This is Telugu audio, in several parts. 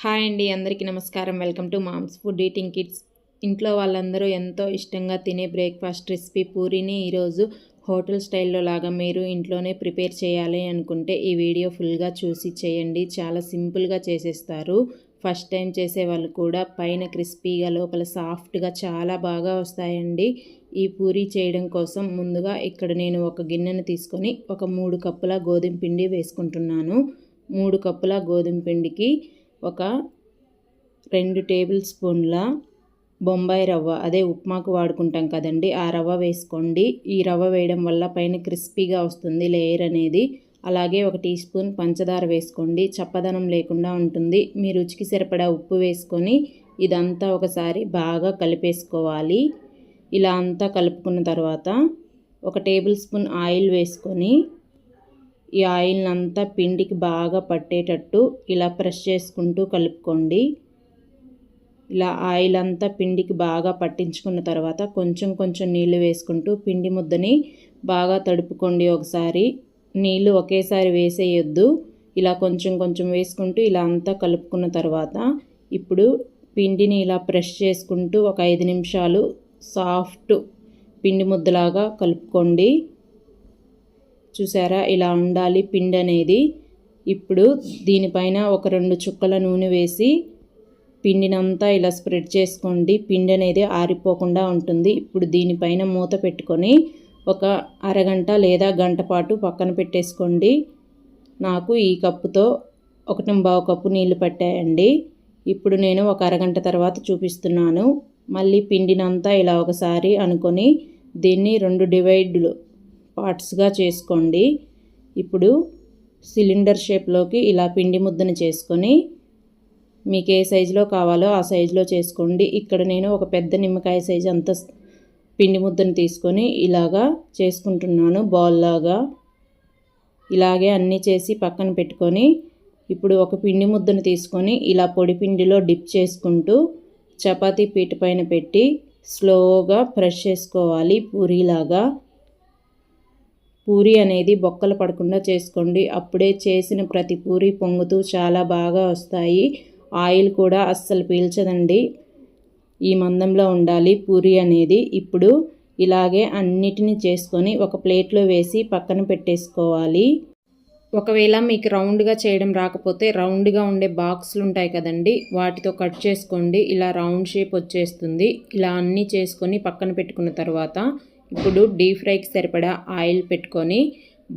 హాయ్ అండి, అందరికీ నమస్కారం. Welcome to mom's food eating kids. ఇంట్లో వాళ్ళందరూ ఎంతో ఇష్టంగా తినే బ్రేక్ఫాస్ట్ రెసిపీ పూరీని ఈరోజు హోటల్ స్టైల్లో లాగా మీరు ఇంట్లోనే ప్రిపేర్ చేయాలి అనుకుంటే ఈ వీడియో ఫుల్గా చూసి చేయండి. చాలా సింపుల్గా చేసేస్తారు. ఫస్ట్ టైం చేసే వాళ్ళు కూడా పైన క్రిస్పీగా లోపల సాఫ్ట్గా చాలా బాగా వస్తాయండి. ఈ పూరీ చేయడం కోసం ముందుగా ఇక్కడ నేను ఒక గిన్నెను తీసుకొని ఒక 3 కప్పుల గోధుమ పిండి వేసుకుంటున్నాను. 3 కప్పుల గోధుమ పిండికి ఒక 2 టేబుల్ స్పూన్ల బొంబాయి రవ్వ, అదే ఉప్మాకు వాడుకుంటాం కదండి, ఆ రవ్వ వేసుకోండి. ఈ రవ్వ వేయడం వల్ల పైన క్రిస్పీగా వస్తుంది లేయర్ అనేది. అలాగే 1 టీ స్పూన్ పంచదార వేసుకోండి, చప్పదనం లేకుండా ఉంటుంది. మీ రుచికి సరిపడా ఉప్పు వేసుకొని ఇదంతా ఒకసారి బాగా కలిపేసుకోవాలి. ఇలా అంతా కలుపుకున్న తర్వాత 1 టేబుల్ స్పూన్ ఆయిల్ వేసుకొని ఈ ఆయిల్ని అంతా పిండికి బాగా పట్టేటట్టు ఇలా ప్రెస్ చేసుకుంటూ కలుపుకోండి. ఇలా ఆయిల్ అంతా పిండికి బాగా పట్టించుకున్న తర్వాత కొంచెం కొంచెం నీళ్లు వేసుకుంటూ పిండి ముద్దని బాగా తడుపుకోండి. ఒకసారి నీళ్లు ఒకేసారి వేసేయొద్దు. ఇలా కొంచెం కొంచెం వేసుకుంటూ ఇలా అంతా కలుపుకున్న తర్వాత ఇప్పుడు పిండిని ఇలా ప్రెస్ చేసుకుంటూ ఒక 5 నిమిషాలు సాఫ్ట్ పిండి ముద్దలాగా కలుపుకోండి. చూసారా, ఇలా ఉండాలి పిండి అనేది. ఇప్పుడు దీనిపైన ఒక 2 చుక్కల నూనె వేసి పిండినంతా ఇలా స్ప్రెడ్ చేసుకోండి. పిండి అనేది ఆరిపోకుండా ఉంటుంది. ఇప్పుడు దీనిపైన మూత పెట్టుకొని ఒక అరగంట లేదా గంట పాటు పక్కన పెట్టేసుకోండి. నాకు ఈ కప్పుతో 1.25 కప్పు నీళ్లు పట్టాయండి. ఇప్పుడు నేను ఒక అరగంట తర్వాత చూపిస్తున్నాను. మళ్ళీ పిండినంతా ఇలా ఒకసారి అనుకొని దీన్ని 2 డివైడ్లు పార్ట్స్గా చేసుకోండి. ఇప్పుడు సిలిండర్ షేప్లోకి ఇలా పిండి ముద్దను చేసుకొని మీకు ఏ సైజులో కావాలో ఆ సైజులో చేసుకోండి. ఇక్కడ నేను ఒక పెద్ద నిమ్మకాయ సైజు అంత పిండి ముద్దను తీసుకొని ఇలాగా చేసుకుంటున్నాను బాల్ లాగా. ఇలాగే అన్నీ చేసి పక్కన పెట్టుకొని ఇప్పుడు ఒక పిండి ముద్దను తీసుకొని ఇలా పొడి పిండిలో డిప్ చేసుకుంటూ చపాతీ పీట పైన పెట్టి స్లోగా ప్రెస్ చేసుకోవాలి పూరీలాగా. పూరీ అనేది బొక్కలు పడకుండా చేసుకోండి. అప్పుడే చేసిన ప్రతి పూరీ పొంగుతూ చాలా బాగా వస్తాయి. ఆయిల్ కూడా అస్సలు పీల్చదండి. ఈ మందంలో ఉండాలి పూరీ అనేది. ఇప్పుడు ఇలాగే అన్నిటినీ చేసుకొని ఒక ప్లేట్లో వేసి పక్కన పెట్టేసుకోవాలి. ఒకవేళ మీకు రౌండ్గా చేయడం రాకపోతే రౌండ్గా ఉండే బాక్సులు ఉంటాయి కదండి, వాటితో కట్ చేసుకోండి. ఇలా రౌండ్ షేప్ వచ్చేస్తుంది. ఇలా అన్నీ చేసుకొని పక్కన పెట్టుకున్న తర్వాత ఇప్పుడు డీప్ ఫ్రైకి సరిపడా ఆయిల్ పెట్టుకొని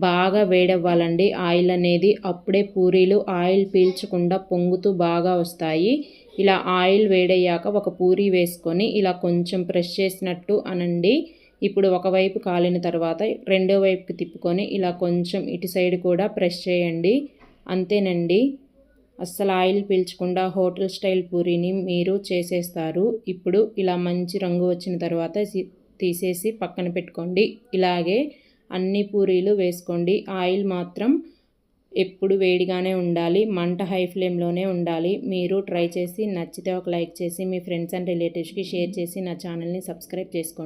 బాగా వేడవ్వాలండి ఆయిల్ అనేది. అప్పుడే పూరీలు ఆయిల్ పీల్చకుండా పొంగుతూ బాగా వస్తాయి. ఇలా ఆయిల్ వేడయ్యాక ఒక పూరీ వేసుకొని ఇలా కొంచెం ప్రెస్ చేసినట్టు అనండి. ఇప్పుడు ఒకవైపు కాలిన తర్వాత రెండో వైపుకి తిప్పుకొని ఇలా కొంచెం ఇటు సైడ్ కూడా ప్రెస్ చేయండి. అంతేనండి, అస్సలు ఆయిల్ పీల్చకుండా హోటల్ స్టైల్ పూరీని మీరు చేసేస్తారు. ఇప్పుడు ఇలా మంచి రంగు వచ్చిన తర్వాత తీసేసి పక్కన పెట్టుకోండి. ఇలాగే అన్ని పూరీలు వేసుకోండి. ఆయిల్ మాత్రం ఎప్పుడు వేడిగానే ఉండాలి, మంట హై ఫ్లేమ్లోనే ఉండాలి. మీరు ట్రై చేసి నచ్చితే ఒక లైక్ చేసి మీ ఫ్రెండ్స్ అండ్ రిలేటివ్స్కి షేర్ చేసి నా ఛానల్ని సబ్స్క్రైబ్ చేసుకోండి.